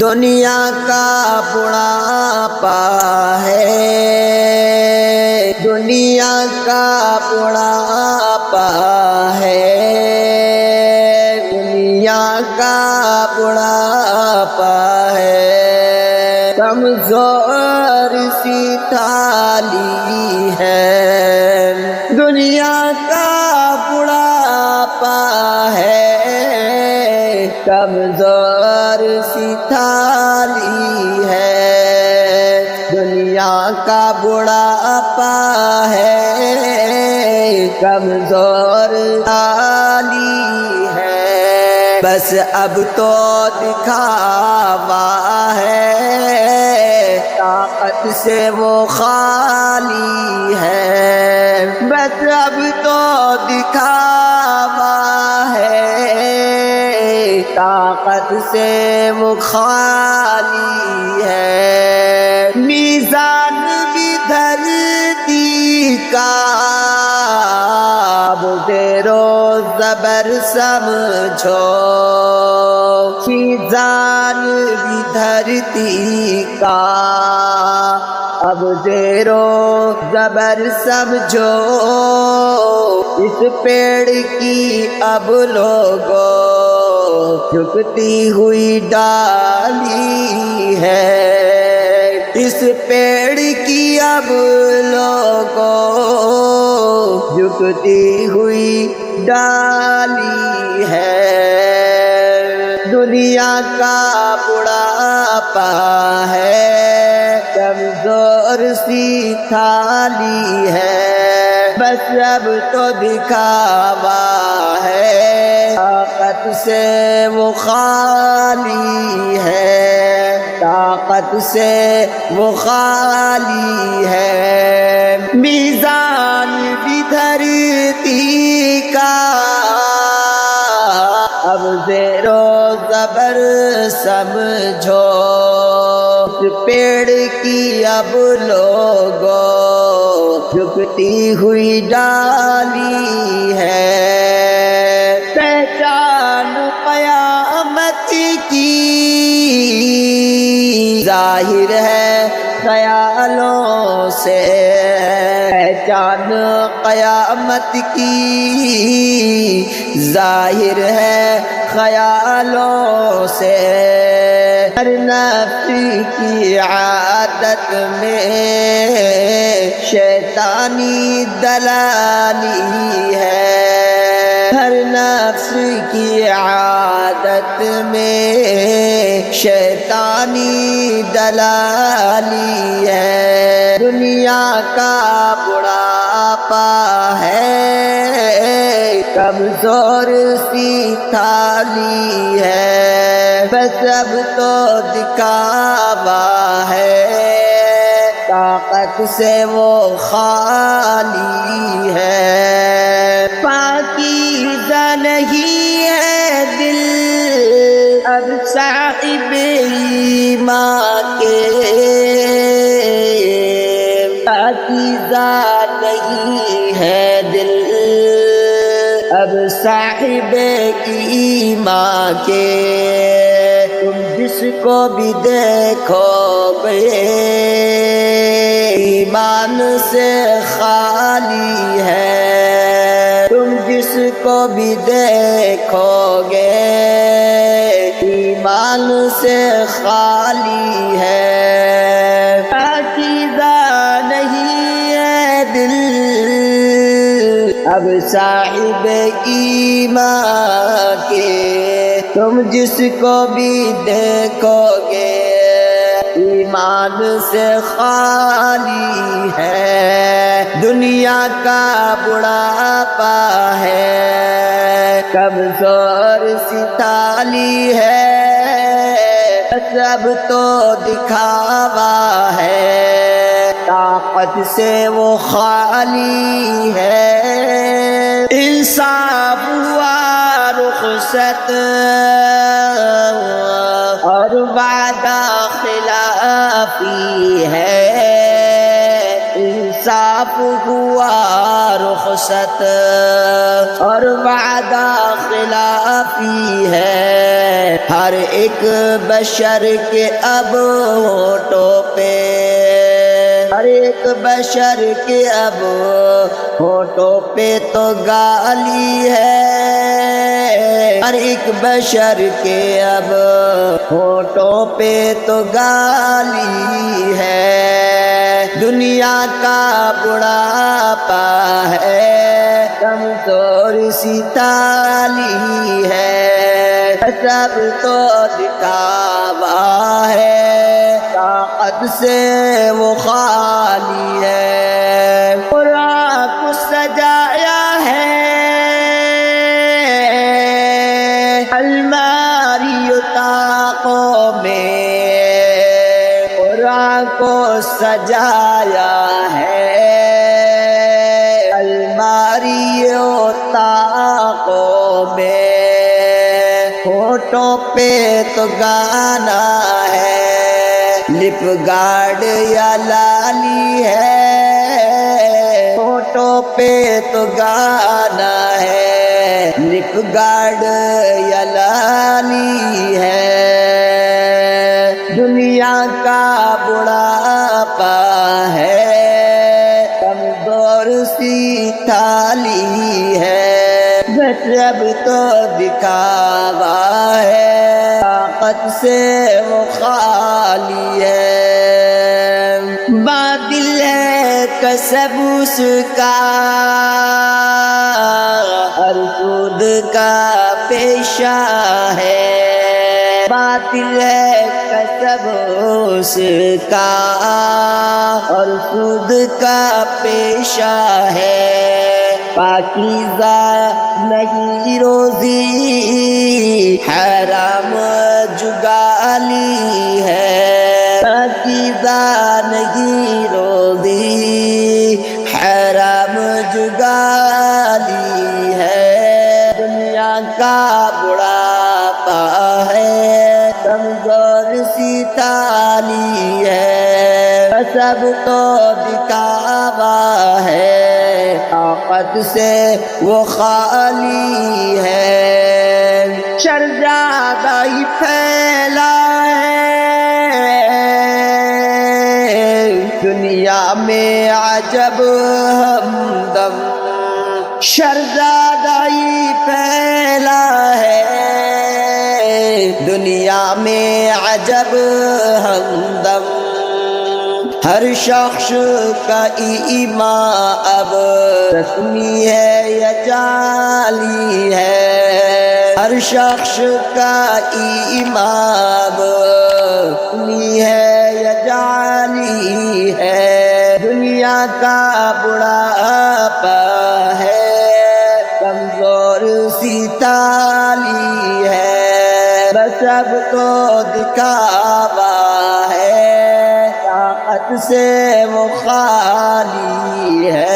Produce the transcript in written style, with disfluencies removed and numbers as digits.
دنیا کا بڑھاپا ہے، دنیا کا بڑھاپا ہے، دنیا کا بڑھاپا ہے، کمزور سی تھالی ہے، دنیا کا بڑھاپا ہے، کمزور سی تھالی ہے، دنیا کا بڑھاپا ہے، کمزور تھالی ہے، بس اب تو دکھاوا ہے، طاقت سے وہ خالی ہے، بس اب تو دکھاوا ہے، طاقت سے وہ خالی ہے، میزان بھی دھرتی کا اب زیر و زبر سمجھو، میزان بھی دھرتی کا اب زیر و زبر سمجھو، اس پیڑ کی اب لوگوں جھکتی ہوئی ڈالی ہے، اس پیڑ کی اب لوگوں جھکتی ہوئی ڈالی ہے، دنیا کا بڑھاپا ہے، کمزور سی تھالی ہے، بس اب تو دکھاوا ہے، طاقت سے وہ خالی ہے، طاقت سے وہ خالی ہے، میزان بھی دھرتی کا اب زیر و زبر سمجھو، پیڑ کی اب لوگوں جھکتی ہوئی ڈالی ہے، پہچان قیامت کی ظاہر ہے خیالوں سے، پہچان قیامت کی ظاہر ہے خیالوں سے، ہر نفس کی عادت میں شیطانی دلالی ہے، ہر نفس کی عادت میں شیطانی دلالی ہے، دنیا کا بڑھاپا ہے، کمزور سی تھالی ہے، بس اب تو دکھاوا ہے، طاقت سے وہ خالی ہے، پاکیزہ نہیں ہے دل اب صاحب ایمان کے، پاکیزہ نہیں ہے دل اب صاحب ایمان کے، تم جس کو بھی دیکھو گے ایمان سے خالی ہے، تم جس کو بھی دیکھو گے ایمان سے خالی ہے، پاکیزہ نہیں ہے دل اب صاحب ایمان کے، تم جس کو بھی دیکھو گے ایمان سے خالی ہے، دنیا کا بڑھاپا ہے، کمزور سی تھالی ہے، سب تو دکھاوا ہے، طاقت سے وہ خالی ہے، انصاف ہوا رخصت اور وعدہ خلافی ہے، صاف ہوا رخصت اور وعدہ خلافی ہے ہر ایک بشر کے اب ہونٹوں پہ، ہر ایک بشر کے اب ہونٹوں پہ تو گالی ہے، ہر ایک بشر کے اب ہونٹوں پہ تو گالی ہے۔ دنیا کا بڑھاپا ہے، کمزور سی تالی ہے، سب تو دکھاوا ہے، طاقت سے وہ خالی ہے۔ قرآن کو سجایا ہے الماری طاقوں میں، قرآن کو سجایا ہے الماری طاقوں میں، ہونٹوں پہ تو گانا ہے، لپ گارڈ یا لالی ہے، ہونٹوں پہ تو گانا ہے، لپ گارڈ یا لالی ہے۔ دنیا کا بڑھاپا ہے، کمزور سی تھالی ہے، سب تو دکھاوا ہے، طاقت سے وہ خالی ہے۔ باطل ہے کسب اس کا، ہر سود کا پیشہ ہے، باطل ہے کسب اس کا اور سود کا پیشہ ہے، پاکیزہ نہیں روزی حرام جگالی ہے، پاکیزہ نہیں روزی حرام جگالی ہے۔ دنیا کا بڑھاپا ہے، کمزور سی تالی ہے، سب تو دکھاوا ہے، طاقت سے وہ خالی ہے۔ شر زیادہ ہی پھیلا ہے دنیا میں عجب ہمدم، شر زیادہ ہی پھیلا ہے دنیا میں عجب ہمدم، ہر شخص کا ایمان اب رسمی ہے یا جعلی ہے، ہر شخص کا ایمان اب رسمی ہے یا جعلی ہے۔ دنیا کا بڑھاپا ہے، کمزور سی تالی ہے، بس اب تو دکھاوا ہے، طاقت سے وہ خالی ہے۔